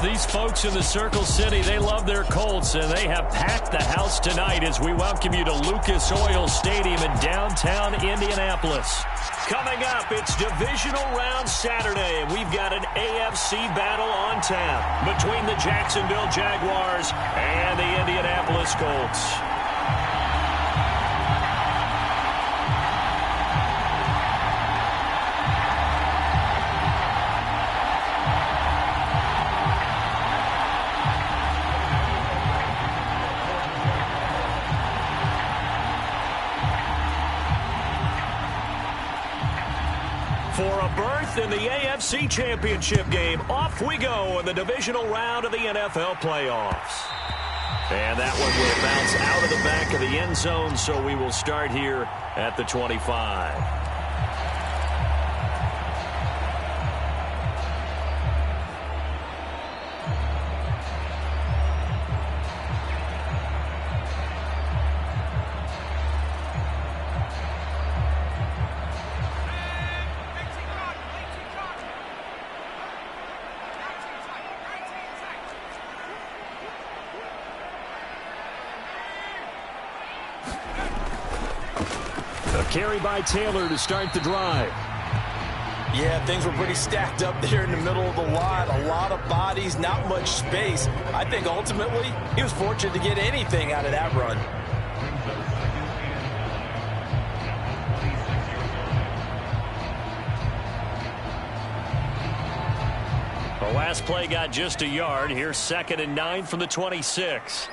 these folks in the Circle City, they love their Colts, and they have packed the house tonight as we welcome you to Lucas Oil Stadium in downtown Indianapolis. Coming up, it's Divisional Round Saturday, and we've got an AFC battle on tap between the Jacksonville Jaguars and the Indianapolis Colts. For a berth in the AFC Championship game, off we go in the divisional round of the NFL playoffs. And that one will bounce out of the back of the end zone, so we will start here at the 25. Carry by Taylor to start the drive. Yeah, things were pretty stacked up there in the middle of the line. A lot of bodies, not much space. I think ultimately he was fortunate to get anything out of that run. The last play got just a yard. Here's 2nd and 9 from the 26.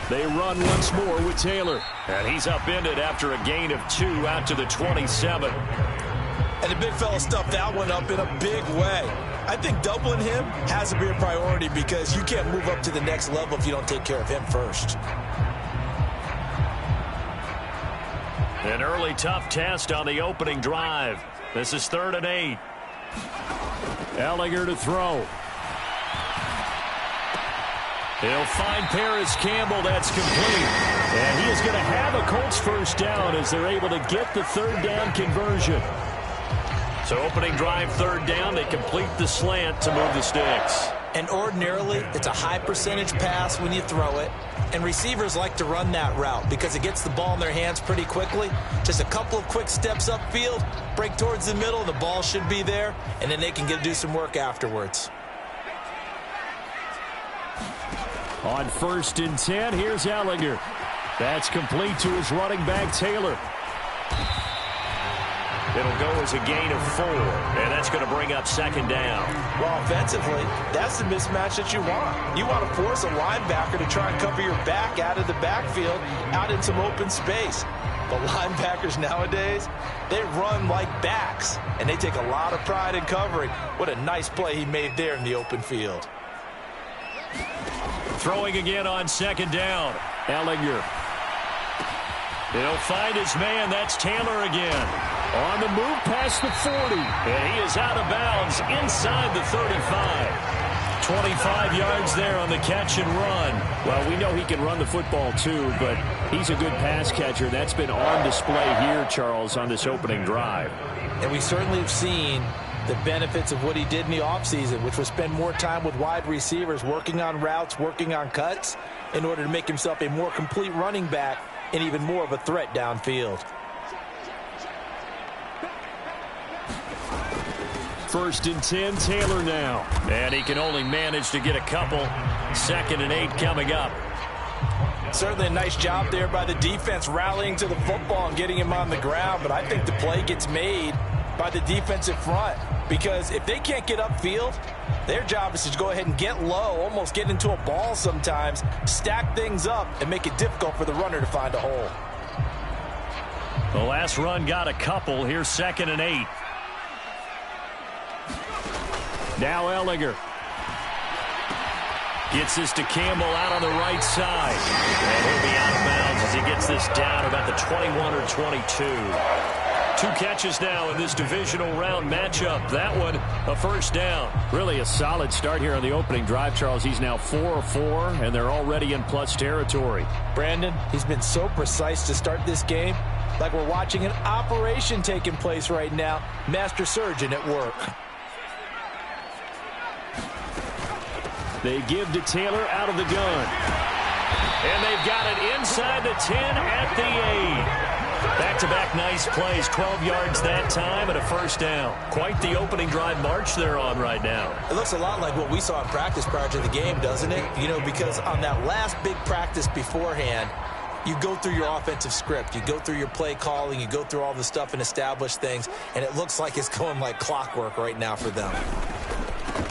They run once more with Taylor. And he's upended after a gain of 2 out to the 27. And the big fella stuffed that one up in a big way. I think doubling him has to be a priority because you can't move up to the next level if you don't take care of him first. An early tough test on the opening drive. This is 3rd and 8. Ellinger to throw. He'll find Paris Campbell. That's complete. And he is going to have a Colts first down as they're able to get the 3rd down conversion. So opening drive, 3rd down. They complete the slant to move the sticks. And ordinarily, it's a high percentage pass when you throw it. And receivers like to run that route because it gets the ball in their hands pretty quickly. Just a couple of quick steps upfield, break towards the middle, the ball should be there, and then they can do some work afterwards. On 1st and 10, here's Ellinger. That's complete to his running back, Taylor. It'll go as a gain of 4, and that's going to bring up 2nd down. Well, offensively, that's the mismatch that you want. You want to force a linebacker to try and cover your back out of the backfield, out in some open space. But linebackers nowadays, they run like backs, and they take a lot of pride in covering. What a nice play he made there in the open field. Throwing again on 2nd down. Ellinger. He'll find his man. That's Taylor again. On the move past the 40. And he is out of bounds inside the 35. 25 yards there on the catch and run. Well, we know he can run the football too, but he's a good pass catcher. That's been on display here, Charles, on this opening drive. And we certainly have seen the benefits of what he did in the offseason, which was spend more time with wide receivers, working on routes, working on cuts, in order to make himself a more complete running back and even more of a threat downfield. 1st and 10, Taylor now. And he can only manage to get a couple. 2nd and 8 coming up. Certainly a nice job there by the defense rallying to the football and getting him on the ground, but I think the play gets made by the defensive front. Because if they can't get upfield, their job is to go ahead and get low, almost get into a ball sometimes, stack things up, and make it difficult for the runner to find a hole. The last run got a couple. Here's 2nd and 8. Now Ellinger. Gets this to Campbell out on the right side. And he'll be out of bounds as he gets this down about the 21 or 22. 2 catches now in this divisional round matchup. That one, a first down. Really a solid start here on the opening drive, Charles. He's now 4 of 4, and they're already in plus territory. Brandon, he's been so precise to start this game. like we're watching an operation taking place right now. Master surgeon at work. They give to Taylor out of the gun. And they've got it inside the 10 at the 8. Back-to-back nice plays, 12 yards that time and a first down. Quite the opening drive march they're on right now. It looks a lot like what we saw in practice prior to the game, doesn't it? You know, because on that last big practice beforehand, you go through your offensive script. You go through your play calling. You go through all the stuff and establish things. And it looks like it's going like clockwork right now for them.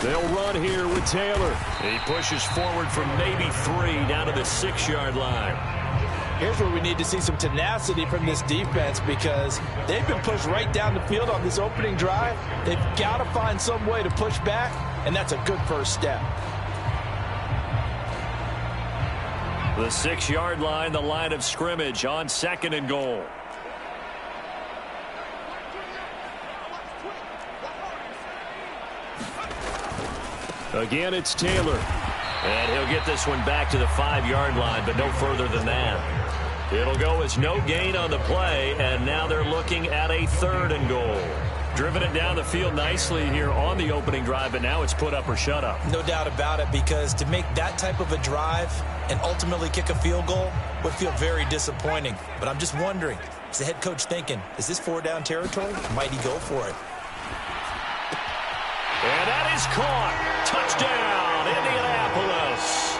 They'll run here with Taylor. He pushes forward from maybe 3 down to the 6-yard line. Here's where we need to see some tenacity from this defense because they've been pushed right down the field on this opening drive. They've got to find some way to push back, and that's a good first step. The 6-yard line, the line of scrimmage on 2nd and goal. Again, it's Taylor. And he'll get this one back to the 5-yard line, but no further than that. It'll go as no gain on the play, and now they're looking at a 3rd and goal. Driven it down the field nicely here on the opening drive, but now it's put up or shut up. No doubt about it, because to make that type of a drive and ultimately kick a field goal would feel very disappointing. But I'm just wondering, is the head coach thinking, is this 4-down territory? Might he go for it? And that is caught. Touchdown, Indianapolis.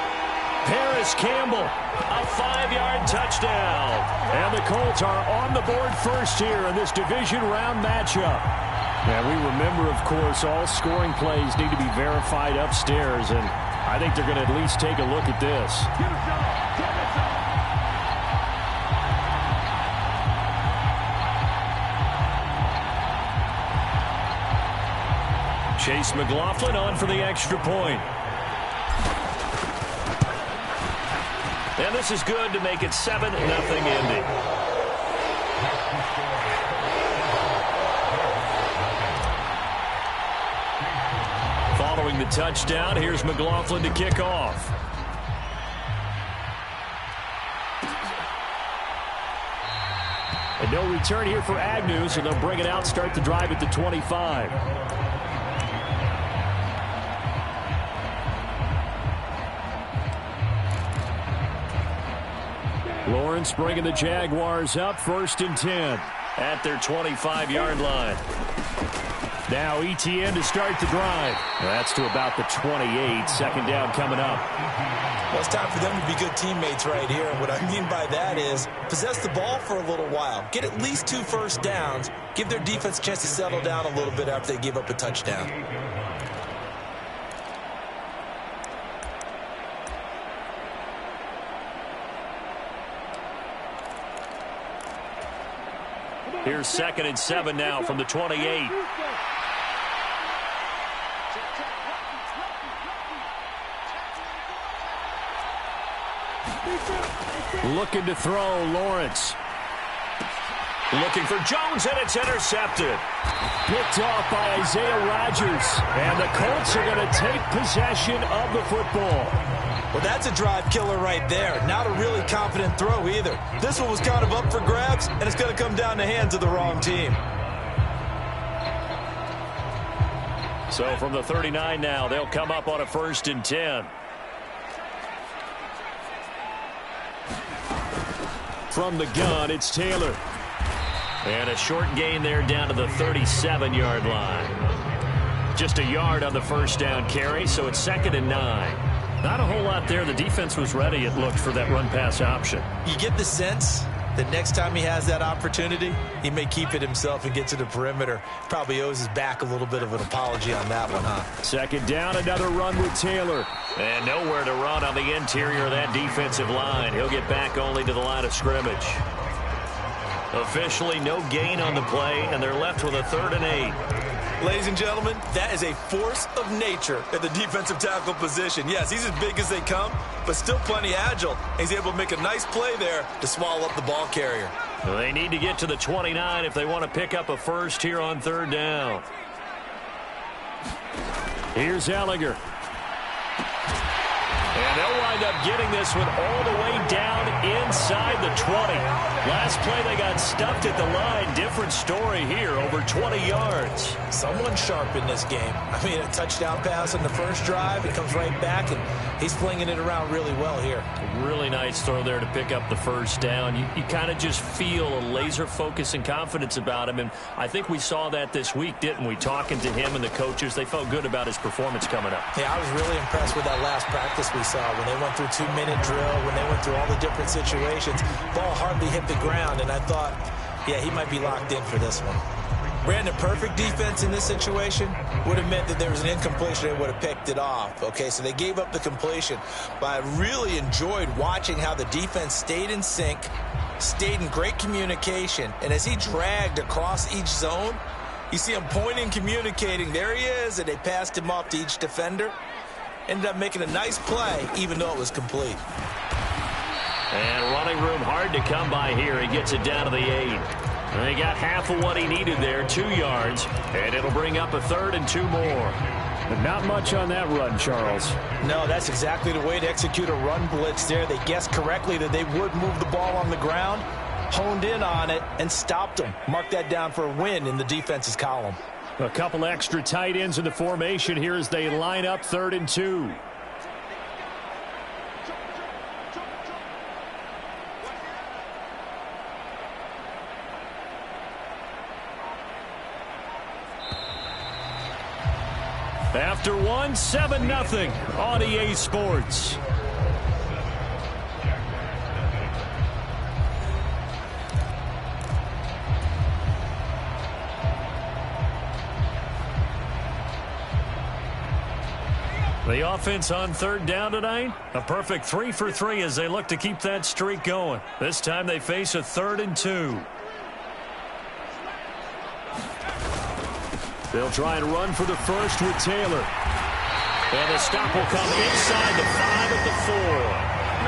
Paris Campbell, a 5-yard touchdown. And the Colts are on the board first here in this division round matchup. And we remember, of course, all scoring plays need to be verified upstairs, and I think they're going to at least take a look at this. Chase McLaughlin on for the extra point. And this is good to make it 7-0 Indy. Following the touchdown, here's McLaughlin to kick off. And no return here for Agnew, so they'll bring it out, start the drive at the 25. Lawrence bringing the Jaguars up, 1st and 10 at their 25-yard line. Now ETN to start the drive. That's to about the 28. 2nd down coming up. Well, it's time for them to be good teammates right here. And what I mean by that is possess the ball for a little while. Get at least 2 first downs. Give their defense a chance to settle down a little bit after they give up a touchdown. Here's 2nd and 7 now from the 28. Looking to throw, Lawrence. Looking for Jones, and it's intercepted. Picked off by Isaiah Rodgers. And the Colts are going to take possession of the football. Well, that's a drive killer right there. Not a really confident throw either. This one was kind of up for grabs, and it's going to come down the hands of the wrong team. So from the 39 now, they'll come up on a 1st and 10. From the gun, it's Taylor. And a short gain there down to the 37-yard line. Just a yard on the 1st down carry, so it's 2nd and 9. Not a whole lot there. The defense was ready, it looked, for that run-pass option. You get the sense that next time he has that opportunity, he may keep it himself and get to the perimeter. Probably owes his back a little bit of an apology on that one, huh? 2nd down, another run with Taylor. And nowhere to run on the interior of that defensive line. He'll get back only to the line of scrimmage. Officially no gain on the play, and they're left with a 3rd and 8. Ladies and gentlemen, that is a force of nature at the defensive tackle position. Yes, he's as big as they come, but still plenty agile. He's able to make a nice play there to swallow up the ball carrier. They need to get to the 29 if they want to pick up a first here on 3rd down. Here's Ellinger. And And they'll wind up getting this one all the way down inside the 20. Last play, they got stuffed at the line. Different story here, over 20 yards. Someone sharp in this game. I mean, a touchdown pass on the first drive. He comes right back, and he's flinging it around really well here. A really nice throw there to pick up the first down. You kind of just feel a laser focus and confidence about him, and I think we saw that this week, didn't we? Talking to him and the coaches, they felt good about his performance coming up. Yeah, I was really impressed with that last practice we saw when they went through 2-minute drill, when they went through all the different situations. Ball hardly hit the ground, and I thought, yeah, he might be locked in for this one. Brandon, perfect defense in this situation would have meant that there was an incompletion. They would have picked it off. Okay, so they gave up the completion. But I really enjoyed watching how the defense stayed in sync, stayed in great communication, and as he dragged across each zone, you see him pointing, communicating. There he is, and they passed him off to each defender. Ended up making a nice play, even though it was complete. And running room hard to come by here. He gets it down to the 8. And he got half of what he needed there, 2 yards. And it'll bring up a 3rd and 2 more. But not much on that run, Charles. No, that's exactly the way to execute a run blitz there. They guessed correctly that they would move the ball on the ground, honed in on it, and stopped them. Mark that down for a win in the defense's column. A couple extra tight ends in the formation here as they line up 3rd and 2. After one, 7-0 on EA Sports. The offense on 3rd down tonight, a perfect 3 for 3 as they look to keep that streak going. This time they face a 3rd and 2. They'll try and run for the first with Taylor. And the stop will come inside the 5 at the 4.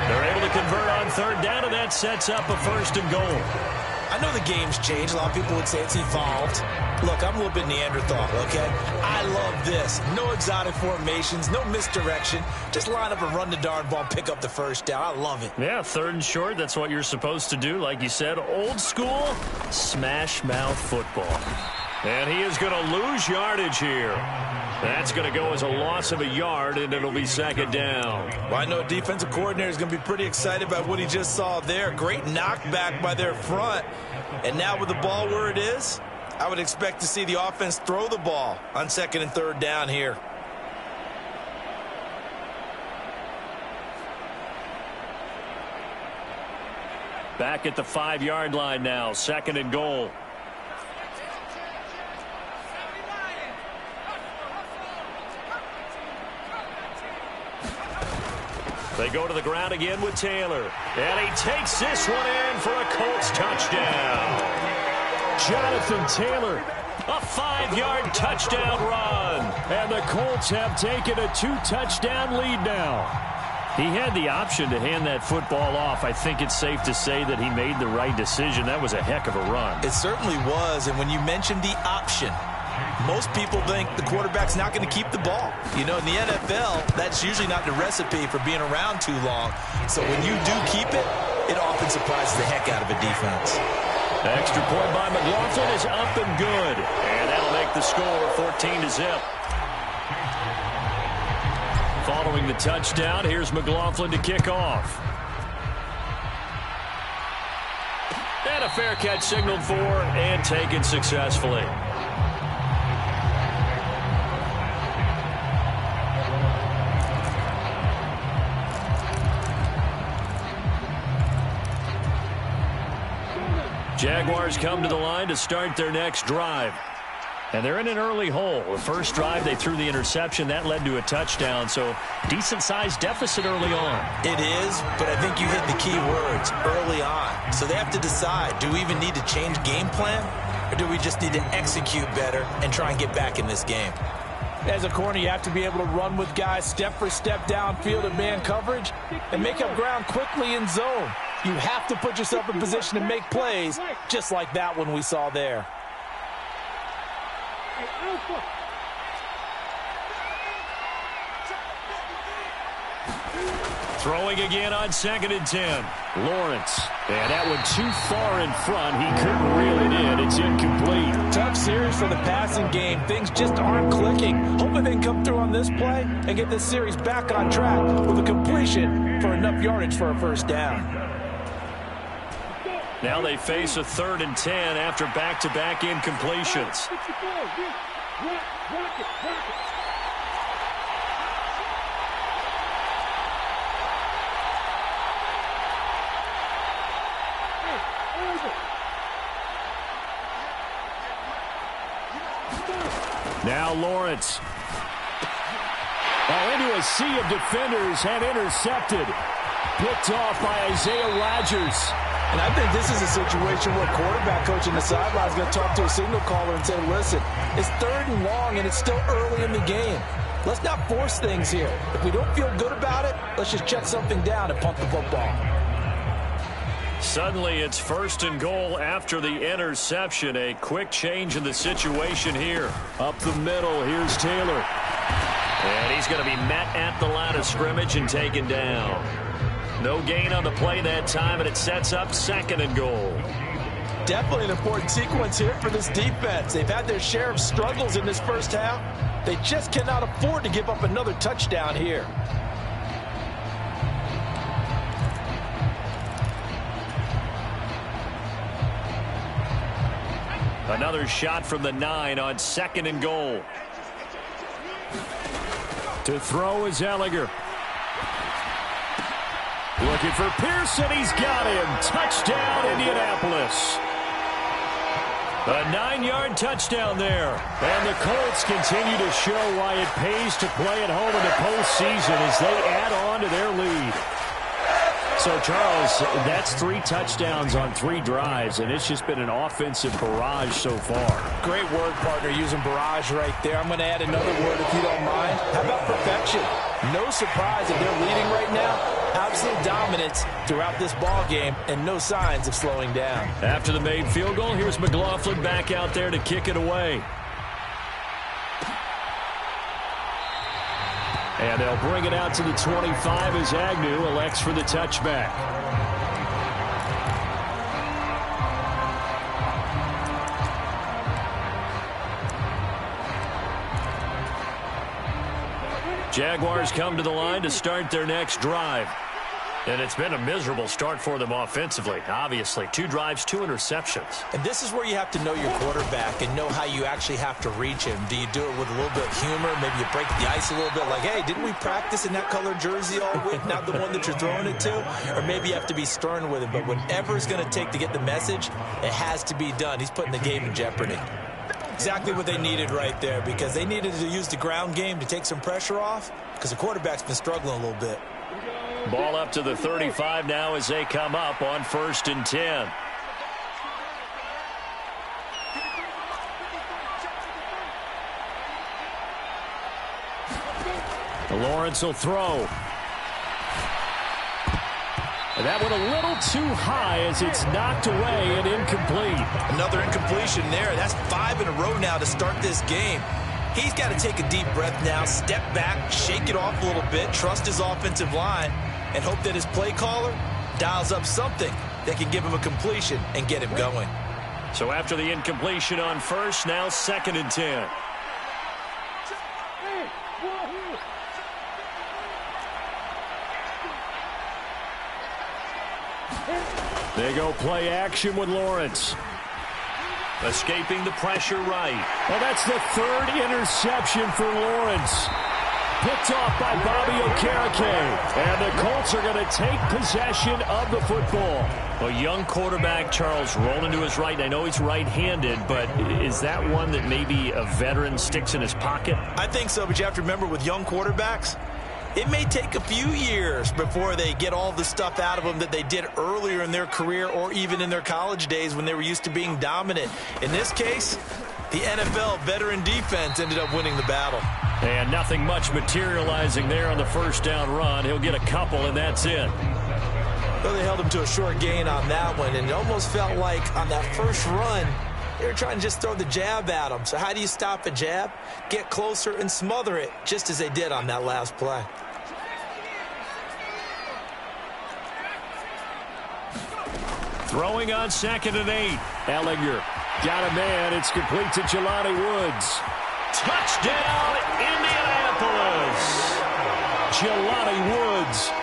They're able to convert on 3rd down, and that sets up a 1st and goal. I know the game's changed. A lot of people would say it's evolved. Look, I'm a little bit Neanderthal, okay? I love this. No exotic formations, no misdirection. Just line up and run the darn ball, pick up the 1st down. I love it. Yeah, 3rd and short, that's what you're supposed to do. Like you said, old school, smash mouth football. And he is going to lose yardage here. That's going to go as a loss of a yard, and it'll be 2nd down. Well, I know a defensive coordinator is going to be pretty excited about what he just saw there. Great knockback by their front. And now with the ball where it is, I would expect to see the offense throw the ball on 2nd and 3rd down here. Back at the 5-yard line now, 2nd and goal. They go to the ground again with Taylor. And he takes this one in for a Colts touchdown. Jonathan Taylor. A 5-yard touchdown run. And the Colts have taken a 2-touchdown lead now. He had the option to hand that football off. I think it's safe to say that he made the right decision. That was a heck of a run. It certainly was. And when you mentioned the option, most people think the quarterback's not going to keep the ball. You know, in the NFL, that's usually not the recipe for being around too long. So when you do keep it, it often surprises the heck out of a defense. The extra point by McLaughlin is up and good. And that'll make the score 14-0. Following the touchdown, here's McLaughlin to kick off. And a fair catch signaled for and taken successfully. Jaguars come to the line to start their next drive. And they're in an early hole. The first drive, they threw the interception. That led to a touchdown, so decent-sized deficit early on. It is, but I think you hit the key words, early on. So they have to decide, do we even need to change game plan, or do we just need to execute better and try and get back in this game? As a corner, you have to be able to run with guys step for step downfield in man coverage and make up ground quickly in zone. You have to put yourself in position to make plays, just like that one we saw there. Throwing again on 2nd and 10. Lawrence. And that one too far in front. He couldn't reel it in. It's incomplete. Tough series for the passing game. Things just aren't clicking. Hoping they can come through on this play and get this series back on track with a completion for enough yardage for a first down. Now they face a 3rd and 10 after back-to-back incompletions. Now Lawrence. Into a sea of defenders and intercepted. Picked off by Isaiah Rodgers. And I think this is a situation where quarterback coach in the sideline is going to talk to a signal caller and say, listen, it's 3rd and long and it's still early in the game. Let's not force things here. If we don't feel good about it, let's just check something down and punt the football. Suddenly it's 1st and goal after the interception. A quick change in the situation here. Up the middle, here's Taylor. And he's going to be met at the line of scrimmage and taken down. No gain on the play that time, and it sets up 2nd and goal. Definitely an important sequence here for this defense. They've had their share of struggles in this first half. They just cannot afford to give up another touchdown here. Another shot from the 9 on 2nd and goal. To throw is Ellinger. Looking for Pearson. He's got him. Touchdown, Indianapolis. A 9-yard touchdown there. And the Colts continue to show why it pays to play at home in the postseason as they add on to their lead. So, Charles, that's 3 touchdowns on 3 drives, and it's just been an offensive barrage so far. Great word, partner, using barrage right there. I'm going to add another word if you don't mind. How about perfection? No surprise that they're leading right now. Absolute dominance throughout this ball game and no signs of slowing down. After the made field goal, here's McLaughlin back out there to kick it away. And they'll bring it out to the 25 as Agnew elects for the touchback. Jaguars come to the line to start their next drive. And it's been a miserable start for them offensively. Obviously, 2 drives, 2 interceptions. And this is where you have to know your quarterback and know how you actually have to reach him. Do you do it with a little bit of humor? Maybe you break the ice a little bit like, hey, didn't we practice in that color jersey all week? Not the one that you're throwing it to? Or maybe you have to be stern with him. But whatever it's going to take to get the message, it has to be done. He's putting the game in jeopardy. Exactly what they needed right there, because they needed to use the ground game to take some pressure off because the quarterback's been struggling a little bit. Ball up to the 35 now as they come up on 1st and 10. Lawrence will throw. And that one a little too high as it's knocked away and incomplete. Another incompletion there. That's 5 in a row now to start this game. He's got to take a deep breath now, step back, shake it off a little bit, trust his offensive line, and hope that his play caller dials up something that can give him a completion and get him going. So after the incompletion on 1st, now 2nd and 10. They go play action with Lawrence. Escaping the pressure right. Well, that's the 3rd interception for Lawrence. Picked off by Bobby Okereke. And the Colts are going to take possession of the football. A young quarterback, Charles, rolling to his right. I know he's right-handed, but is that one that maybe a veteran sticks in his pocket? I think so, but you have to remember with young quarterbacks, it may take a few years before they get all the stuff out of them that they did earlier in their career or even in their college days when they were used to being dominant. In this case, the NFL veteran defense ended up winning the battle. And nothing much materializing there on the 1st down run. He'll get a couple, and that's it. Well, they held him to a short gain on that one, and it almost felt like on that first run, they were trying to just throw the jab at him. So how do you stop a jab? Get closer and smother it, just as they did on that last play. Throwing on 2nd and 8. Ellinger got a man. It's complete to Jelani Woods. Touchdown, Indianapolis. Jelani Woods,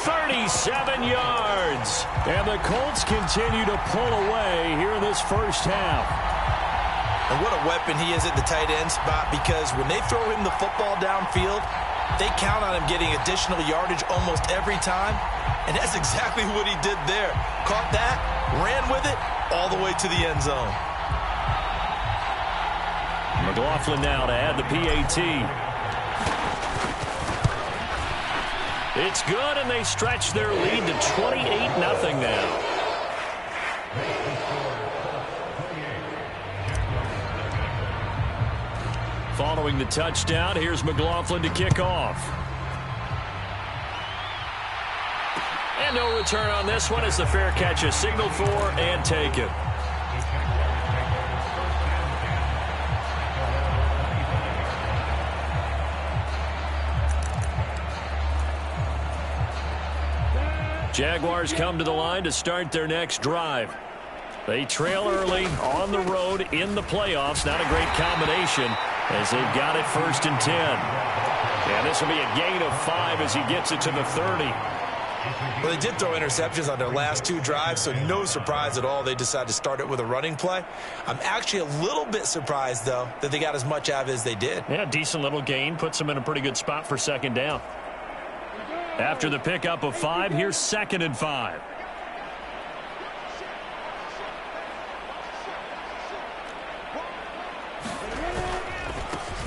37 yards. And the Colts continue to pull away here in this first half. And what a weapon he is at the tight end spot, because when they throw him the football downfield, they count on him getting additional yardage almost every time. And that's exactly what he did there. Caught that, ran with it, all the way to the end zone. McLaughlin now to add the PAT. It's good, and they stretch their lead to 28-0 now. Following the touchdown, here's McLaughlin to kick off. And no return on this one as the fair catch is signaled for and taken. Jaguars come to the line to start their next drive. They trail early on the road in the playoffs. Not a great combination as they've got it 1st and 10. And this will be a gain of 5 as he gets it to the 30. Well, they did throw interceptions on their last 2 drives, so no surprise at all they decided to start it with a running play. I'm actually a little bit surprised, though, that they got as much out of it as they did. Yeah, decent little gain. Puts them in a pretty good spot for 2nd down. After the pickup of 5, here's 2nd and 5.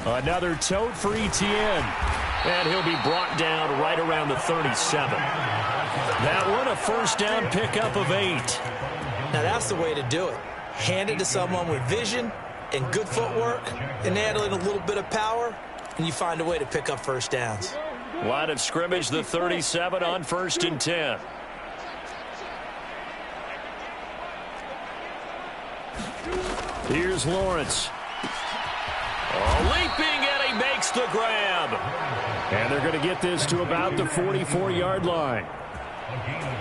Another tote for Etienne. And he'll be brought down right around the 37. That one, a 1st down pickup of 8. Now that's the way to do it. Hand it to someone with vision and good footwork and add in a little bit of power, and you find a way to pick up 1st downs. Line of scrimmage, the 37 on 1st and 10. Here's Lawrence. Leaping, and he makes the grab. And they're going to get this to about the 44-yard line.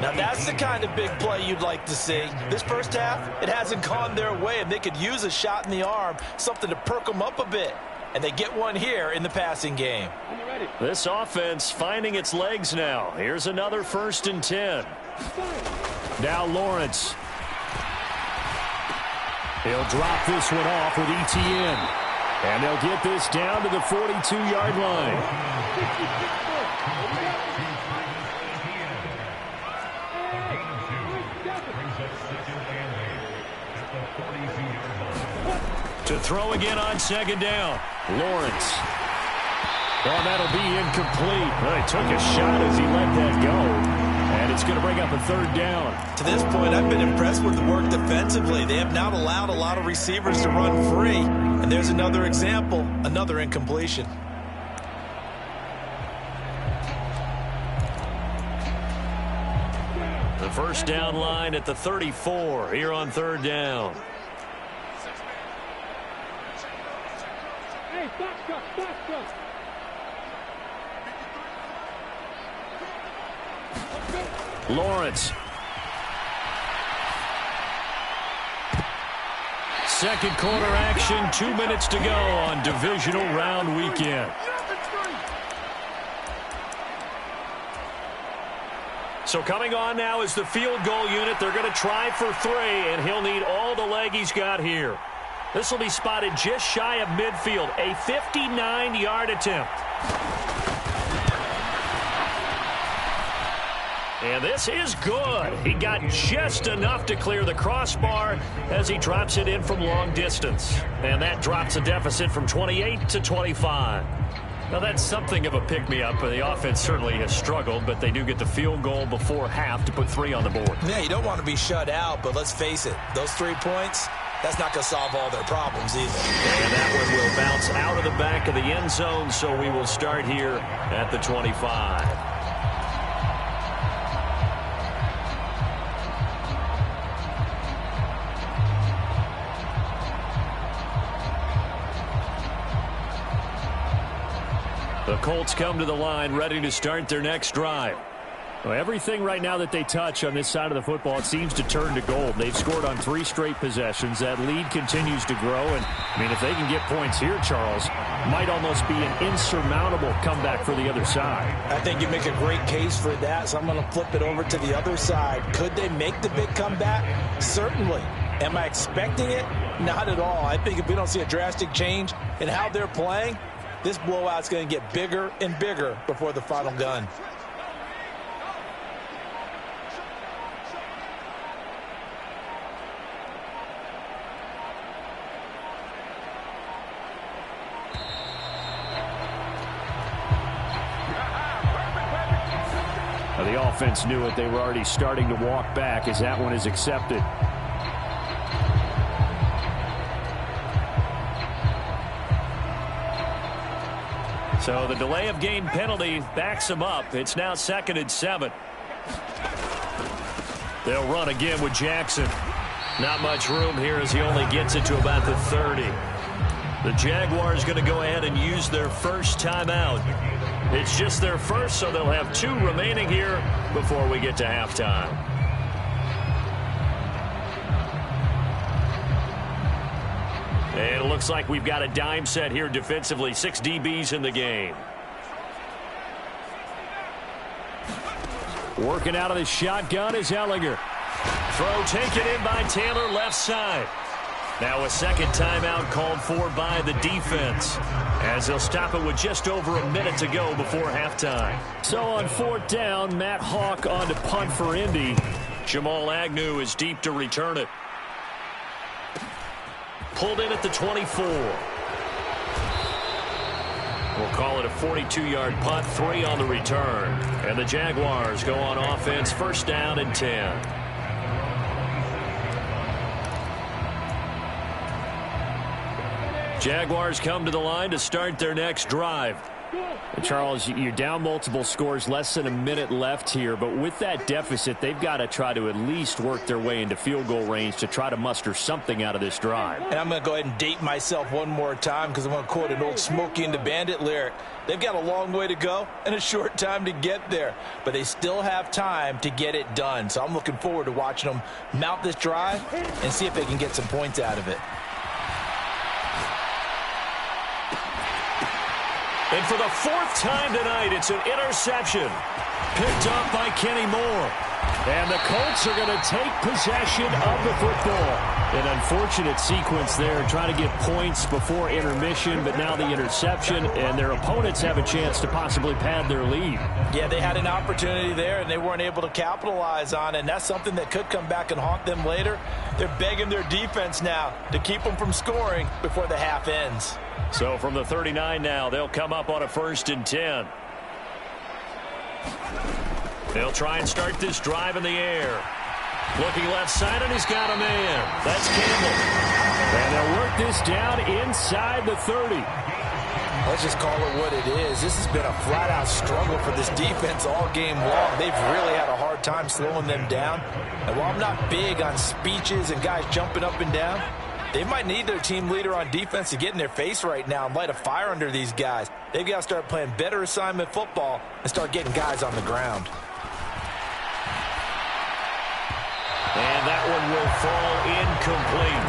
Now that's the kind of big play you'd like to see. This first half, it hasn't gone their way, and they could use a shot in the arm, something to perk them up a bit. And they get one here in the passing game. This offense finding its legs now. Here's another 1st and 10. Now Lawrence. He'll drop this one off with Etienne. And they'll get this down to the 42-yard line. To throw again on 2nd down. Lawrence. Oh, that'll be incomplete. Well, he took a shot as he let that go. And it's going to bring up a 3rd down. To this point, I've been impressed with the work defensively. They have not allowed a lot of receivers to run free. And there's another example, another incompletion. The 1st down line at the 34 here on 3rd down. Lawrence. 2nd quarter action, 2 minutes to go on divisional round weekend. So coming on now is the field goal unit. They're going to try for 3, and he'll need all the leg he's got here. This will be spotted just shy of midfield, a 59-yard attempt. And this is good. He got just enough to clear the crossbar as he drops it in from long distance. And that drops a deficit from 28 to 25. Now, that's something of a pick-me-up. The offense certainly has struggled, but they do get the field goal before half to put 3 on the board. Yeah, you don't want to be shut out, but let's face it, those 3 points, that's not going to solve all their problems either. And that one will bounce out of the back of the end zone, so we will start here at the 25. The Colts come to the line ready to start their next drive. Well, everything right now that they touch on this side of the football, it seems to turn to gold. They've scored on 3 straight possessions. That lead continues to grow. And, I mean, if they can get points here, Charles, might almost be an insurmountable comeback for the other side. I think you make a great case for that, so I'm going to flip it over to the other side. Could they make the big comeback? Certainly. Am I expecting it? Not at all. I think if we don't see a drastic change in how they're playing, this blowout's going to get bigger and bigger before the final gun. The offense knew it. They were already starting to walk back as that one is accepted. So the delay of game penalty backs them up. It's now 2nd and 7. They'll run again with Jackson. Not much room here as he only gets it to about the 30. The Jaguars going to go ahead and use their first timeout. It's just their first, so they'll have 2 remaining here before we get to halftime. And it looks like we've got a dime set here defensively. 6 DBs in the game. Working out of the shotgun is Ellinger. Throw taken in by Taylor, left side. Now a second timeout called for by the defense, as they'll stop it with just over a minute to go before halftime. So on 4th down, Matt Hawk on to punt for Indy. Jamal Agnew is deep to return it. Pulled in at the 24. We'll call it a 42-yard punt, 3 on the return. And the Jaguars go on offense, 1st down and 10. Jaguars come to the line to start their next drive. Charles, you're down multiple scores, less than a minute left here, but with that deficit, they've got to try to at least work their way into field goal range to try to muster something out of this drive. And I'm going to go ahead and date myself one more time because I'm going to quote an old Smokey and the Bandit lyric. They've got a long way to go and a short time to get there, but they still have time to get it done. So I'm looking forward to watching them mount this drive and see if they can get some points out of it. And for the 4th time tonight, it's an interception. Picked up by Kenny Moore. And the Colts are going to take possession of the football. An unfortunate sequence there, trying to get points before intermission, but now the interception, and their opponents have a chance to possibly pad their lead. Yeah, they had an opportunity there, and they weren't able to capitalize on it, and that's something that could come back and haunt them later. They're begging their defense now to keep them from scoring before the half ends. So from the 39 now, they'll come up on a 1st and 10. They'll try and start this drive in the air. Looking left side, and he's got a man. That's Campbell. And they'll work this down inside the 30. Let's just call it what it is. This has been a flat-out struggle for this defense all game long. They've really had a hard time slowing them down. And while I'm not big on speeches and guys jumping up and down, they might need their team leader on defense to get in their face right now and light a fire under these guys. They've got to start playing better assignment football and start getting guys on the ground. And that one will fall incomplete.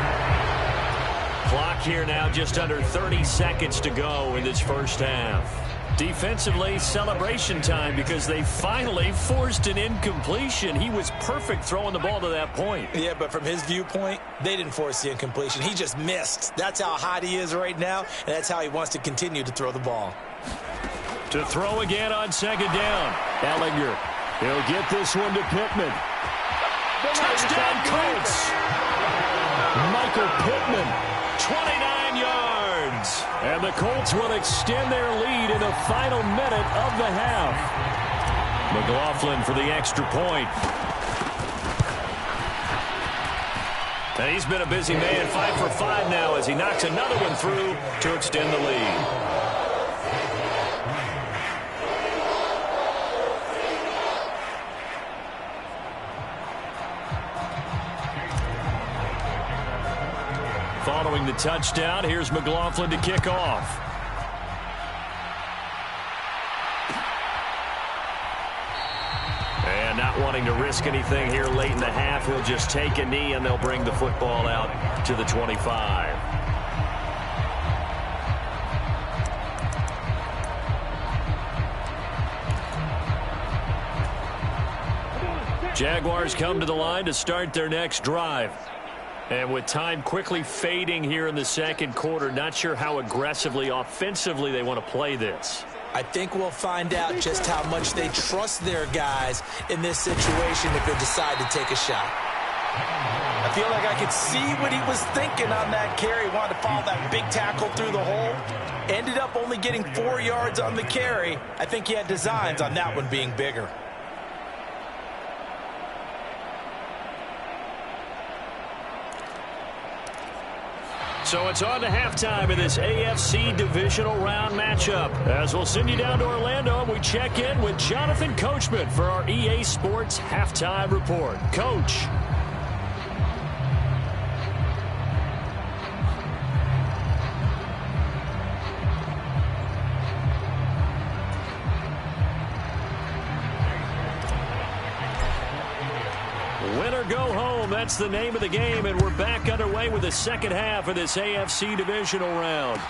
Clock here now just under 30 seconds to go in this first half. Defensively, celebration time because they finally forced an incompletion. He was perfect throwing the ball to that point. Yeah, but from his viewpoint, they didn't force the incompletion. He just missed. That's how hot he is right now, and that's how he wants to continue to throw the ball. To throw again on 2nd down. Ellinger. He'll get this one to Pittman. Touchdown, Colts! Michael Pittman, 29 yards. And the Colts will extend their lead in the final minute of the half. McLaughlin for the extra point. And he's been a busy man, 5 for 5 now as he knocks another one through to extend the lead. Following the touchdown, here's McLaughlin to kick off. wanting to risk anything here late in the half. He'll just take a knee, and they'll bring the football out to the 25. Jaguars come to the line to start their next drive. And with time quickly fading here in the second quarter, not sure how aggressively, offensively they want to play this. I think we'll find out just how much they trust their guys in this situation if they decide to take a shot. I feel like I could see what he was thinking on that carry. Wanted to follow that big tackle through the hole. Ended up only getting 4 yards on the carry. I think he had designs on that one being bigger. So it's on to halftime of this AFC divisional round matchup. As we'll send you down to Orlando, and we check in with Jonathan Coachman for our EA Sports Halftime Report. Coach. Win or go home, that's the name of the game, and we're back underway with the second half of this AFC divisional round.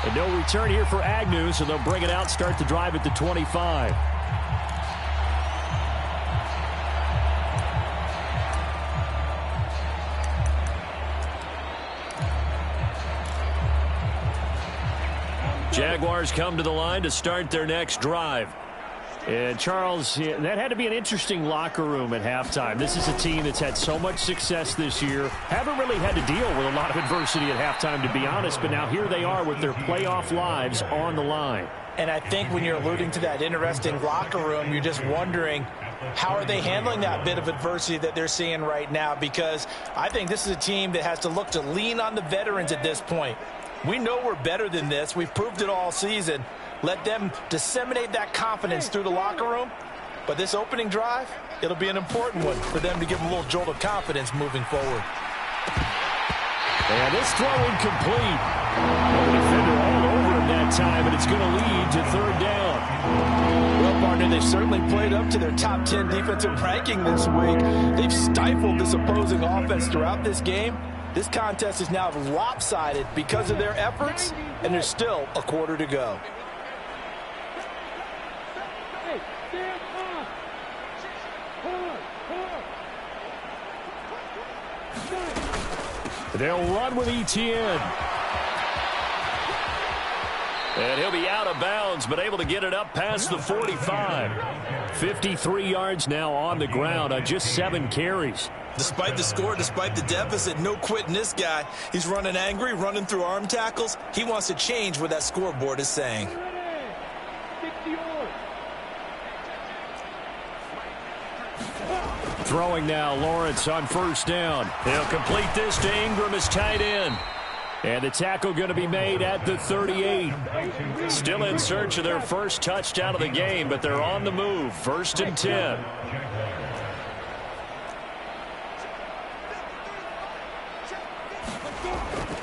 And no return here for Agnew, so they'll bring it out, start the drive at the 25. Jaguars come to the line to start their next drive. And, Charles, that had to be an interesting locker room at halftime. This is a team that's had so much success this year. Haven't really had to deal with a lot of adversity at halftime, to be honest. But now here they are with their playoff lives on the line. And I think when you're alluding to that interesting locker room, you're just wondering, how are they handling that bit of adversity that they're seeing right now? Because I think this is a team that has to look to lean on the veterans at this point. We know we're better than this. We've proved it all season. Let them disseminate that confidence through the locker room. But this opening drive, it'll be an important one for them to give them a little jolt of confidence moving forward. And this throw incomplete. The defender all over him that time, and it's going to lead to third down. Well, partner, they've certainly played up to their top 10 defensive ranking this week. They've stifled this opposing offense throughout this game. This contest is now lopsided because of their efforts, and there's still a quarter to go. They'll run with Etienne. And he'll be out of bounds, but able to get it up past the 45. 53 yards now on the ground on just 7 carries. Despite the score, despite the deficit, no quitting this guy. He's running angry, running through arm tackles. He wants to change what that scoreboard is saying. Throwing now, Lawrence on first down. He'll complete this to Ingram as tight end. And the tackle going to be made at the 38. Still in search of their first touchdown of the game, but they're on the move. 1st and 10.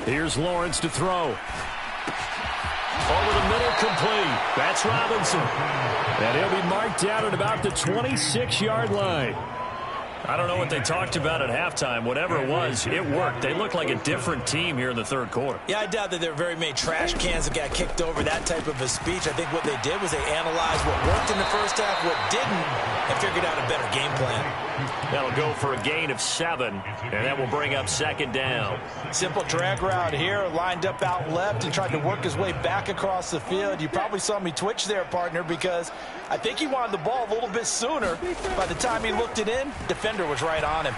Here's Lawrence to throw. Over the middle, complete. That's Robinson. And he'll be marked down at about the 26-yard line. I don't know what they talked about at halftime. Whatever it was, it worked. They look like a different team here in the third quarter. Yeah, I doubt that there were very many trash cans that got kicked over, that type of a speech. I think what they did was they analyzed what worked in the first half, what didn't, and figured out a better game plan. That'll go for a gain of 7, and that will bring up 2nd down. Simple drag route here, lined up out left and tried to work his way back across the field. You probably saw me twitch there, partner, because I think he wanted the ball a little bit sooner. By the time he looked it in, defender was right on him.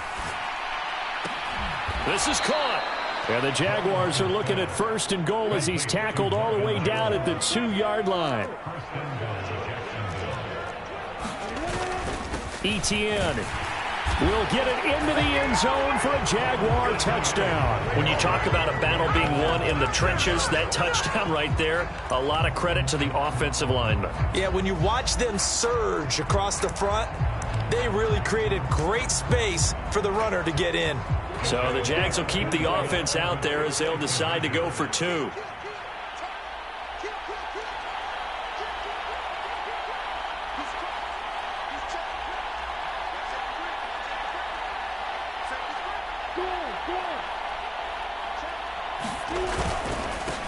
This is caught. And the Jaguars are looking at 1st and goal as he's tackled all the way down at the 2-yard line. Etienne will get it into the end zone for a Jaguar touchdown. When you talk about a battle being won in the trenches, that touchdown right there, a lot of credit to the offensive linemen. Yeah, when you watch them surge across the front, they really created great space for the runner to get in. So the Jags will keep the offense out there as they'll decide to go for 2.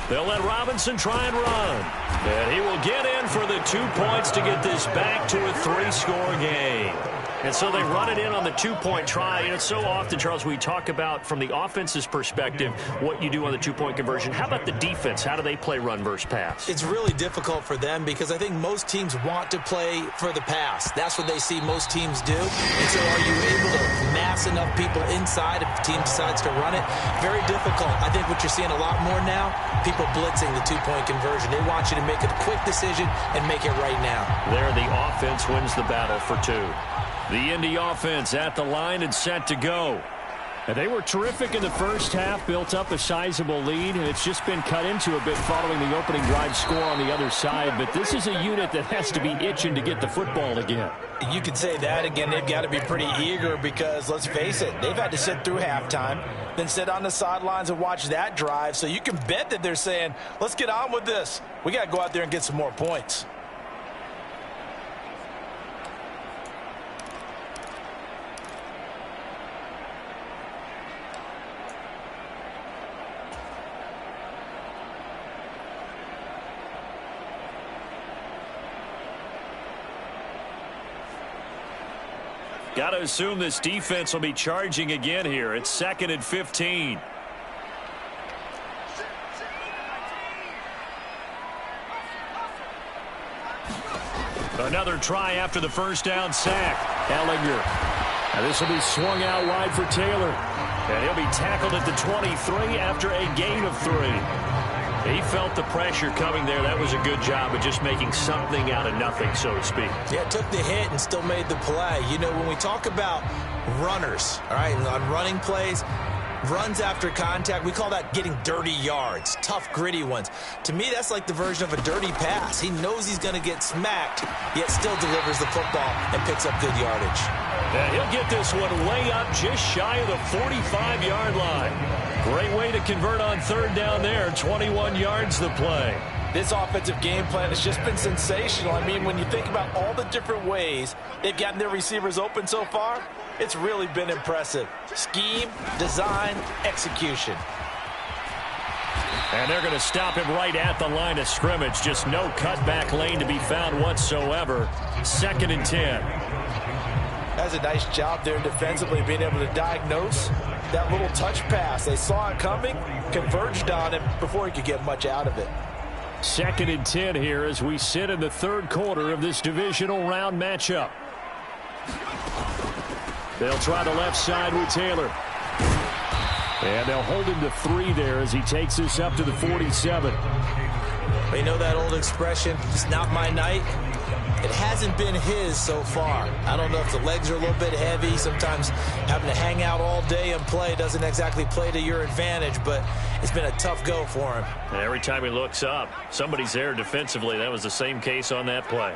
They'll let Robinson try and run. And he will get in for the 2 points to get this back to a 3-score game. And so they run it in on the 2-point try. And it's so often, Charles, we talk about from the offense's perspective what you do on the 2-point conversion. How about the defense? How do they play run versus pass? It's really difficult for them because I think most teams want to play for the pass. That's what they see most teams do. And so are you able to mass enough people inside if the team decides to run it? Very difficult. I think what you're seeing a lot more now, people blitzing the 2-point conversion. They want you to make a quick decision and make it right now. There, the offense wins the battle for 2. The Indy offense at the line and set to go. And they were terrific in the first half, built up a sizable lead, and it's just been cut into a bit following the opening drive score on the other side. But this is a unit that has to be itching to get the football again. You could say that again. They've got to be pretty eager because, let's face it, they've had to sit through halftime, then sit on the sidelines and watch that drive. So you can bet that they're saying, let's get on with this. We got to go out there and get some more points. Got to assume this defense will be charging again here. It's 2nd and 15. Another try after the first down sack. Ellinger. Now this will be swung out wide for Taylor. And he'll be tackled at the 23 after a gain of 3. He felt the pressure coming there. That was a good job of just making something out of nothing, so to speak. Yeah, took the hit and still made the play. You know, when we talk about runners, all right, on running plays, runs after contact, we call that getting dirty yards, tough, gritty ones. To me, that's like the version of a dirty pass. He knows he's going to get smacked, yet still delivers the football and picks up good yardage. And he'll get this one way up just shy of the 45-yard line. Great way to convert on 3rd down there. 21 yards the play. This offensive game plan has just been sensational. I mean, when you think about all the different ways they've gotten their receivers open so far, it's really been impressive. Scheme, design, execution. And they're going to stop him right at the line of scrimmage. Just no cutback lane to be found whatsoever. 2nd and 10. That's a nice job there defensively, being able to diagnose that little touch pass. They saw it coming, converged on him before he could get much out of it. 2nd and 10 here as we sit in the 3rd quarter of this divisional round matchup. They'll try the left side with Taylor. And they'll hold him to 3 there as he takes this up to the 47. You know that old expression, it's not my night? It hasn't been his so far. I don't know if the legs are a little bit heavy. Sometimes having to hang out all day and play doesn't exactly play to your advantage, but it's been a tough go for him. Every time he looks up, somebody's there defensively. That was the same case on that play.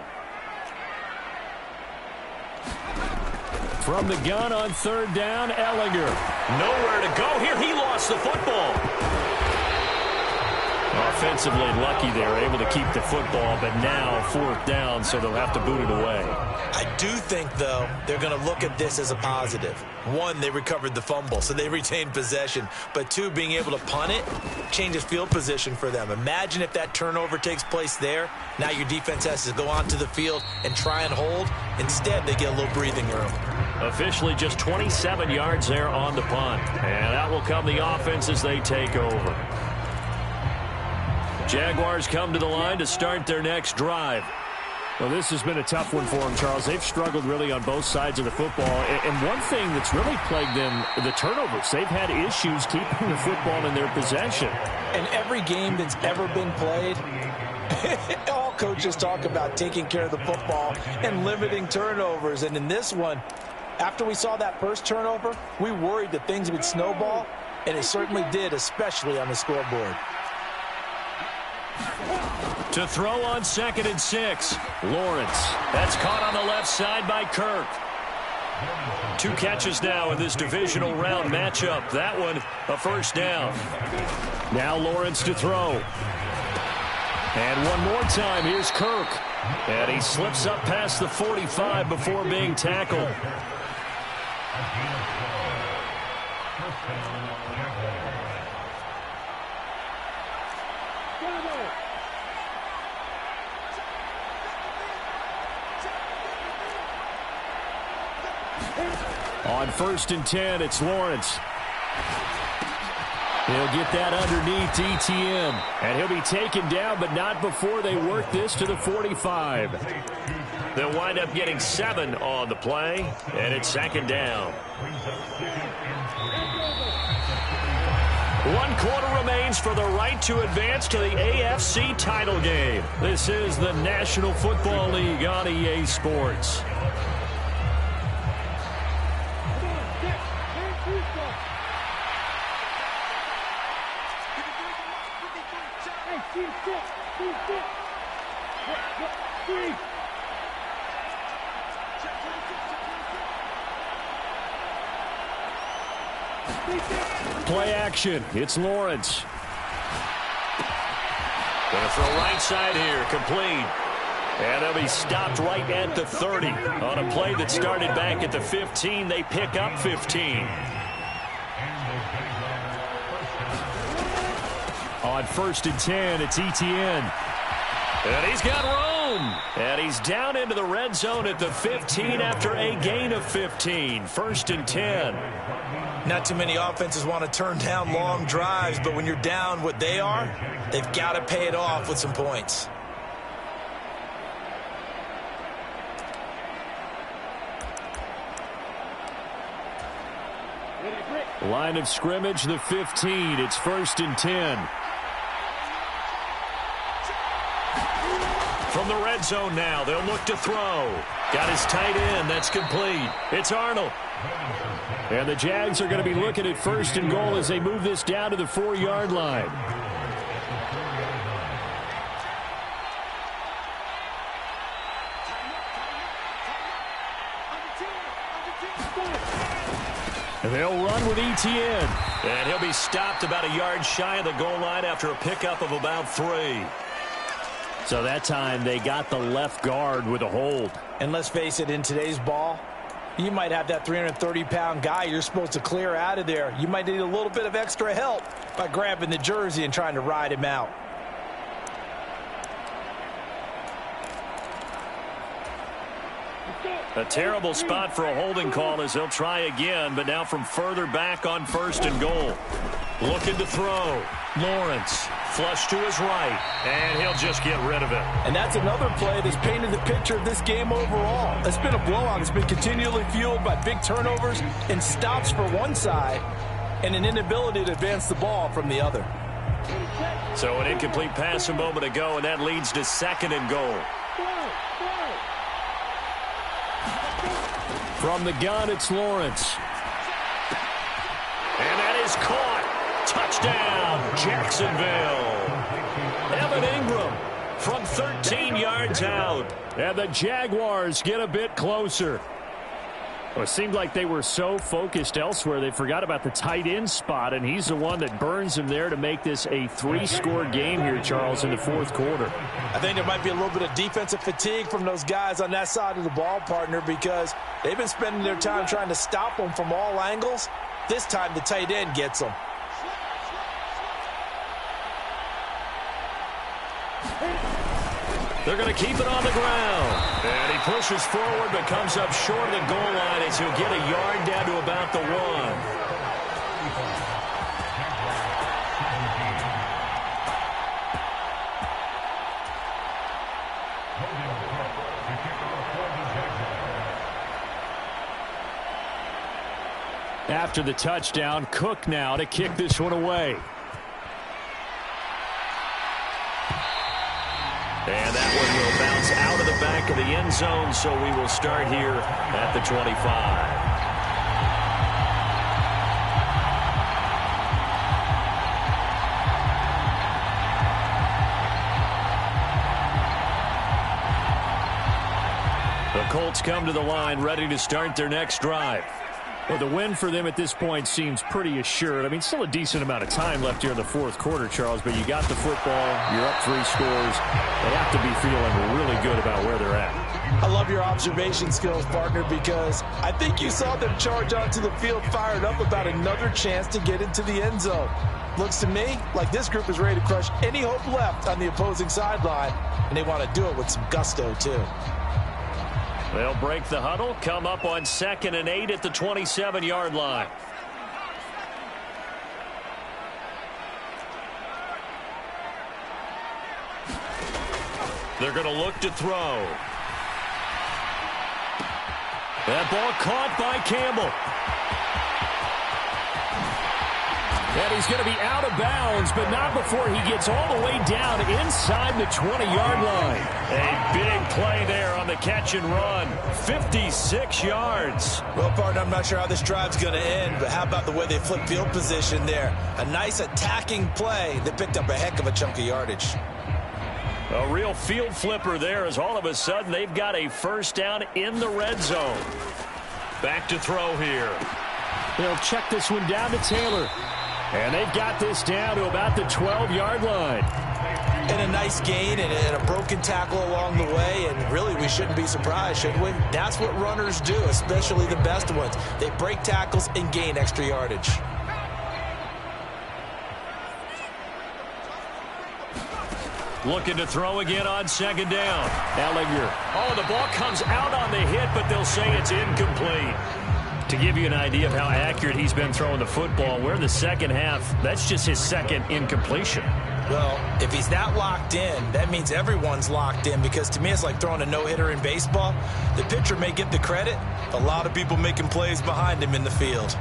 From the gun on 3rd down, Ellinger. Nowhere to go here. He lost the football. Offensively lucky they were able to keep the football, but now 4th down, so they'll have to boot it away. I do think, though, they're going to look at this as a positive. 1, they recovered the fumble, so they retained possession. But 2, being able to punt it changes field position for them. Imagine if that turnover takes place there. Now your defense has to go onto the field and try and hold. Instead, they get a little breathing room. Officially just 27 yards there on the punt. And out will come the offense as they take over. Jaguars come to the line to start their next drive. Well, this has been a tough one for them, Charles. They've struggled really on both sides of the football. And one thing that's really plagued them, the turnovers. They've had issues keeping the football in their possession. And every game that's ever been played, all coaches talk about taking care of the football and limiting turnovers. And in this one, after we saw that first turnover, we worried that things would snowball, and it certainly did, especially on the scoreboard. To throw on 2nd and 6. Lawrence. That's caught on the left side by Kirk. 2 catches now in this divisional round matchup. That one, a 1st down. Now Lawrence to throw. And one more time, here's Kirk. And he slips up past the 45 before being tackled. On 1st and 10, it's Lawrence. He'll get that underneath ETN. And he'll be taken down, but not before they work this to the 45. They'll wind up getting 7 on the play, and it's 2nd down. 1 quarter remains for the right to advance to the AFC title game. This is the National Football League on EA Sports. Play action. It's Lawrence. Gonna throw right side here, complete. And they'll be stopped right at the 30. On a play that started back at the 15, they pick up 15. On 1st and 10, it's ETN. And he's got room. And he's down into the red zone at the 15 after a gain of 15. 1st and 10. Not too many offenses want to turn down long drives, but when you're down what they are, they've got to pay it off with some points. Line of scrimmage, the 15. It's 1st and 10. From the red zone now, they'll look to throw. Got his tight end. That's complete. It's Arnold. And the Jags are going to be looking at 1st and goal as they move this down to the 4-yard line. And they'll run with ETN. And he'll be stopped about a yard shy of the goal line after a pickup of about 3. So that time they got the left guard with a hold. And let's face it, in today's ball, you might have that 330-pound guy you're supposed to clear out of there. You might need a little bit of extra help by grabbing the jersey and trying to ride him out. A terrible spot for a holding call as they'll try again, but now from further back on 1st and goal. Looking to throw. Lawrence, flush to his right, and he'll just get rid of it. And that's another play that's painted the picture of this game overall. It's been a blowout. It's been continually fueled by big turnovers and stops for one side and an inability to advance the ball from the other. So an incomplete pass a moment ago, and that leads to 2nd and goal. From the gun, it's Lawrence. And that is caught. Touchdown, Jacksonville. Evan Ingram from 13 yards out. And the Jaguars get a bit closer. Well, it seemed like they were so focused elsewhere, they forgot about the tight end spot, and he's the one that burns them there to make this a 3-score game here, Charles, in the 4th quarter. I think there might be a little bit of defensive fatigue from those guys on that side of the ball, partner, because they've been spending their time trying to stop them from all angles. This time the tight end gets them. They're going to keep it on the ground. And he pushes forward but comes up short of the goal line as he'll get a yard down to about the 1. After the touchdown, Cook now to kick this one away. And that one will bounce out of the back of the end zone, so we will start here at the 25. The Colts come to the line ready to start their next drive. Well, the win for them at this point seems pretty assured. I mean, still a decent amount of time left here in the fourth quarter, Charles, but you got the football, you're up 3 scores. They have to be feeling really good about where they're at. I love your observation skills, partner, because I think you saw them charge onto the field fired up about another chance to get into the end zone. Looks to me like this group is ready to crush any hope left on the opposing sideline, and they want to do it with some gusto, too. They'll break the huddle, come up on 2nd and 8 at the 27-yard line. They're going to look to throw. That ball caught by Campbell. And he's going to be out of bounds, but not before he gets all the way down inside the 20-yard line. A big play there on the catch and run. 56 yards. Well, partner, I'm not sure how this drive's going to end, but how about the way they flip field position there? A nice attacking play that picked up a heck of a chunk of yardage. A real field flipper there as all of a sudden they've got a first down in the red zone. Back to throw here. They'll check this one down to Taylor. And they've got this down to about the 12-yard line. And a nice gain and a broken tackle along the way, and really we shouldn't be surprised, should we? That's what runners do, especially the best ones. They break tackles and gain extra yardage. Looking to throw again on 2nd down. Ellinger. Oh, the ball comes out on the hit, but they'll say it's incomplete. To give you an idea of how accurate he's been throwing the football, we're in the second half. That's just his 2nd incompletion. Well, if he's not locked in, that means everyone's locked in, because to me it's like throwing a no-hitter in baseball. The pitcher may get the credit. A lot of people making plays behind him in the field.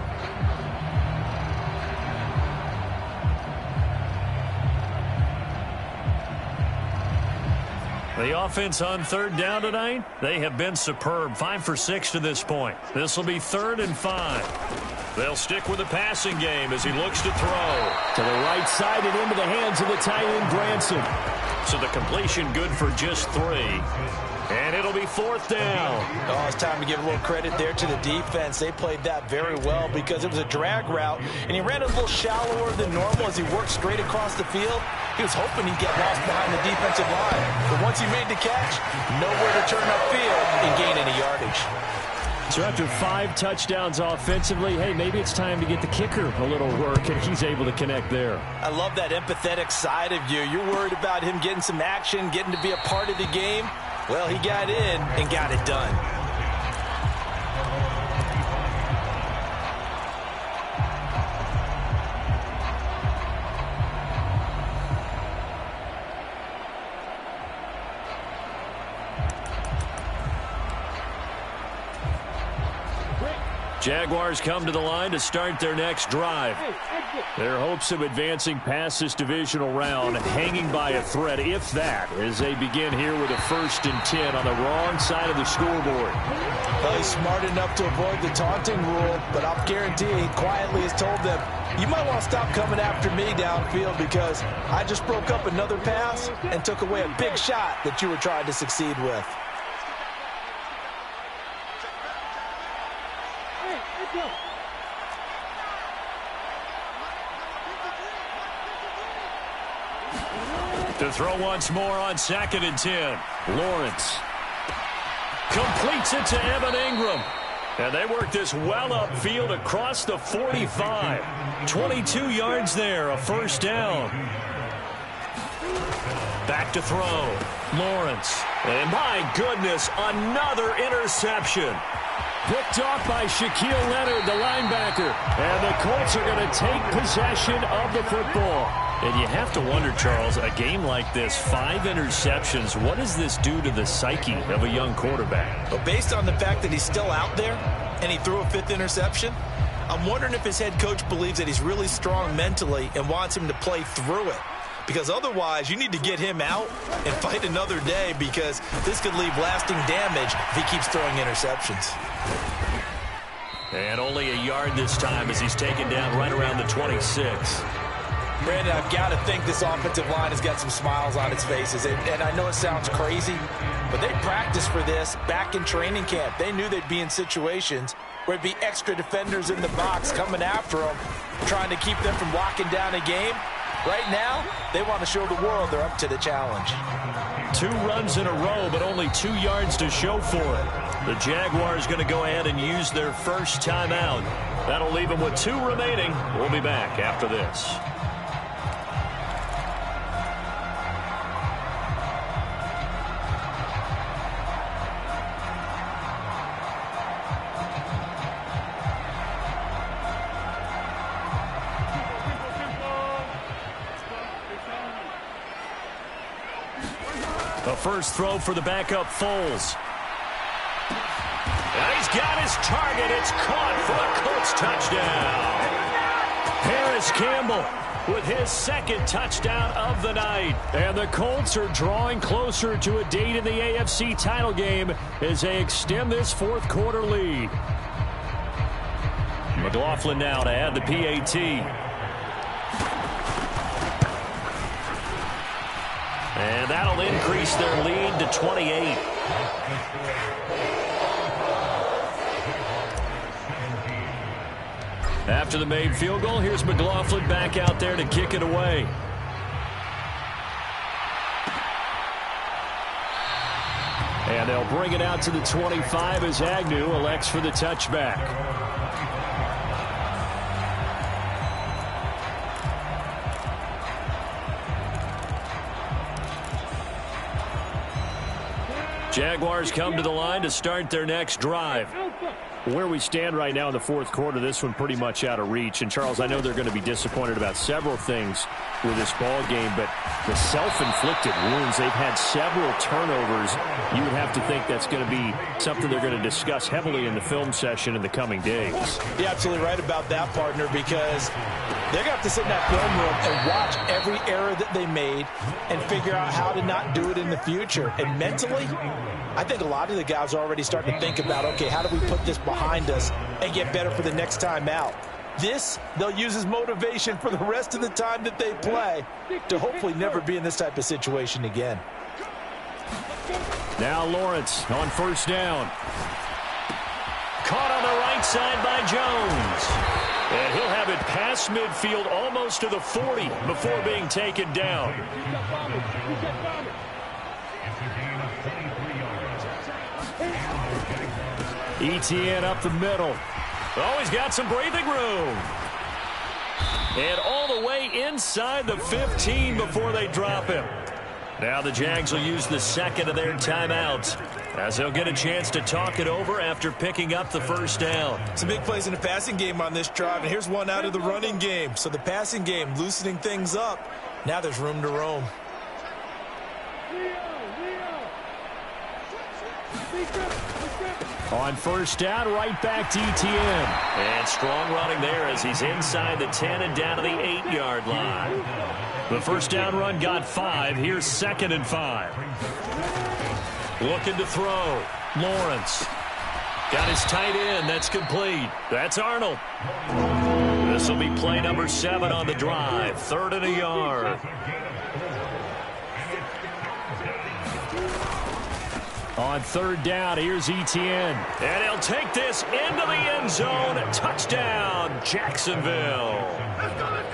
The offense on 3rd down tonight, they have been superb. 5 for 6 to this point. This will be 3rd and 5. They'll stick with the passing game as he looks to throw. To the right side and into the hands of the tight end, Granson. So the completion good for just 3. And it'll be 4th down. Oh, it's time to give a little credit there to the defense. They played that very well because it was a drag route, and he ran a little shallower than normal as he worked straight across the field. He was hoping he'd get lost behind the defensive line. But once he made the catch, nowhere to turn upfield and gain any yardage. So after 5 touchdowns offensively, hey, maybe it's time to get the kicker a little work, and he's able to connect there. I love that empathetic side of you. You're worried about him getting some action, getting to be a part of the game. Well, he got in and got it done. Jaguars come to the line to start their next drive. Their hopes of advancing past this divisional round hanging by a thread, if that, as they begin here with a 1st and 10 on the wrong side of the scoreboard. Well, he's smart enough to avoid the taunting rule, but I'll guarantee he quietly has told them, you might want to stop coming after me downfield because I just broke up another pass and took away a big shot that you were trying to succeed with. To throw once more on 2nd and 10. Lawrence completes it to Evan Ingram. And they work this well upfield across the 45. 22 yards there, a 1st down. Back to throw. Lawrence. And my goodness, another interception. Picked off by Shaquille Leonard, the linebacker. And the Colts are going to take possession of the football. And you have to wonder, Charles, a game like this, 5 interceptions, what does this do to the psyche of a young quarterback? But based on the fact that he's still out there and he threw a 5th interception, I'm wondering if his head coach believes that he's really strong mentally and wants him to play through it. Because otherwise, you need to get him out and fight another day, because this could leave lasting damage if he keeps throwing interceptions. And only a yard this time as he's taken down right around the 26. Brandon, I've got to think this offensive line has got some smiles on its faces. And I know it sounds crazy, but they practiced for this back in training camp. They knew they'd be in situations where there'd be extra defenders in the box coming after them, trying to keep them from locking down a game. Right now, they want to show the world they're up to the challenge. 2 runs in a row, but only 2 yards to show for it. The Jaguars going to go ahead and use their first timeout. That'll leave them with 2 remaining. We'll be back after this. The first throw for the backup Foles. And he's got his target. It's caught for a Colts touchdown. Harris Campbell with his second touchdown of the night. And the Colts are drawing closer to a date in the AFC title game as they extend this fourth quarter lead. McLaughlin now to add the PAT. And that'll increase their lead to 28. After the made field goal, here's McLaughlin back out there to kick it away. And they'll bring it out to the 25 as Agnew elects for the touchback. Jaguars come to the line to start their next drive. Where we stand right now in the fourth quarter, this one pretty much out of reach. And, Charles, I know they're going to be disappointed about several things with this ball game, but the self-inflicted wounds, they've had several turnovers. You would have to think that's going to be something they're going to discuss heavily in the film session in the coming days. You're absolutely right about that, partner, because they're going to have to sit in that film room and watch every error that they made and figure out how to not do it in the future. And mentally, I think a lot of the guys are already starting to think about, okay, how do we put this behind us and get better for the next time out? This, they'll use as motivation for the rest of the time that they play to hopefully never be in this type of situation again. Now Lawrence on first down. Caught on the right side by Jones. And he'll have it past midfield almost to the 40 before being taken down. Etienne up the middle. Oh, he's got some breathing room. And all the way inside the 15 before they drop him. Now the Jags will use the second of their timeouts as they'll get a chance to talk it over after picking up the first down. Some big plays in the passing game on this drive, and here's one out of the running game. So the passing game loosening things up. Now there's room to roam. On first down, right back to Etienne. And strong running there as he's inside the 10 and down to the 8-yard line. The first down run got 5. Here's 2nd and 5. Looking to throw. Lawrence. Got his tight end. That's complete. That's Arnold. This will be play number 7 on the drive. 3rd and a yard. On third down, here's Etienne. And he'll take this into the end zone. Touchdown, Jacksonville.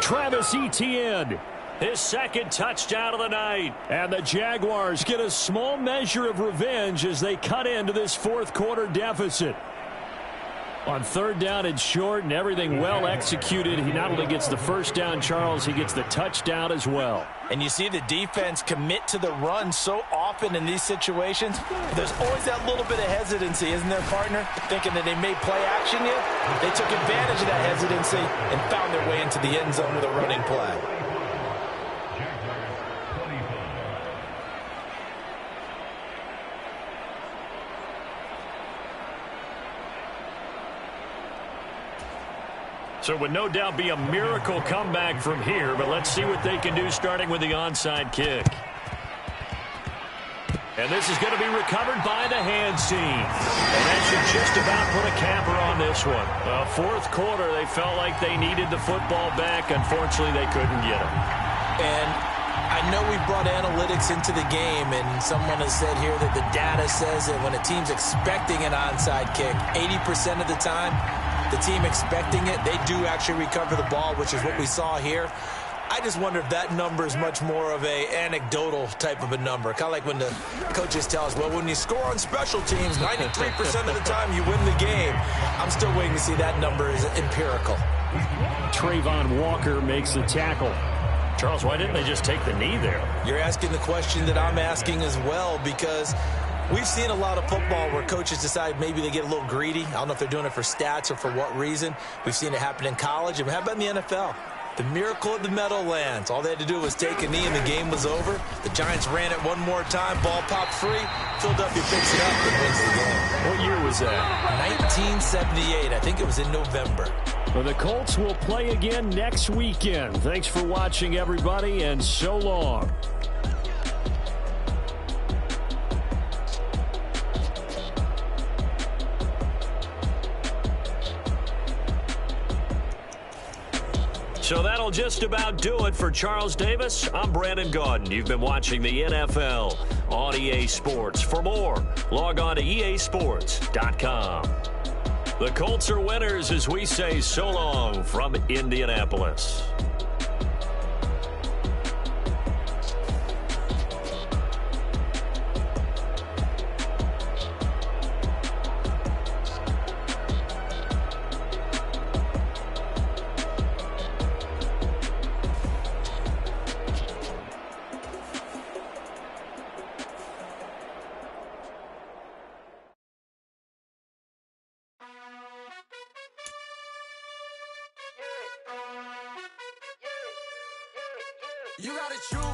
Travis Etienne. His second touchdown of the night. And the Jaguars get a small measure of revenge as they cut into this fourth quarter deficit. On third down and short and everything well executed, he not only gets the first down, Charles, he gets the touchdown as well. And you see the defense commit to the run so often in these situations. There's always that little bit of hesitancy, isn't there, partner? Thinking that they may play action yet. They took advantage of that hesitancy and found their way into the end zone with a running play. So it would no doubt be a miracle comeback from here, but let's see what they can do starting with the onside kick. And this is going to be recovered by the hands team. And that should just about put a capper on this one. Fourth quarter, they felt like they needed the football back. Unfortunately, they couldn't get it. And I know we brought analytics into the game, and someone has said here that the data says that when a team's expecting an onside kick, 80% of the time, the team expecting it, they do actually recover the ball, which is what we saw here. I just wonder if that number is much more of a anecdotal type of a number. Kind of like when the coaches tell us, well, when you score on special teams, 93% of the time you win the game. I'm still waiting to see that number is empirical. Trayvon Walker makes the tackle. Charles, why didn't they just take the knee there? You're asking the question that I'm asking as well, because we've seen a lot of football where coaches decide maybe they get a little greedy. I don't know if they're doing it for stats or for what reason. We've seen it happen in college, and how about in the NFL? The miracle of the Meadowlands. All they had to do was take a knee and the game was over. The Giants ran it one more time. Ball popped free. Philadelphia picks it up and wins the game. What year was that? 1978. I think it was in November. Well, the Colts will play again next weekend. Thanks for watching, everybody, and so long. So that'll just about do it for Charles Davis. I'm Brandon Gaudin. You've been watching the NFL on EA Sports. For more, log on to easports.com. The Colts are winners as we say so long from Indianapolis. You gotta choose.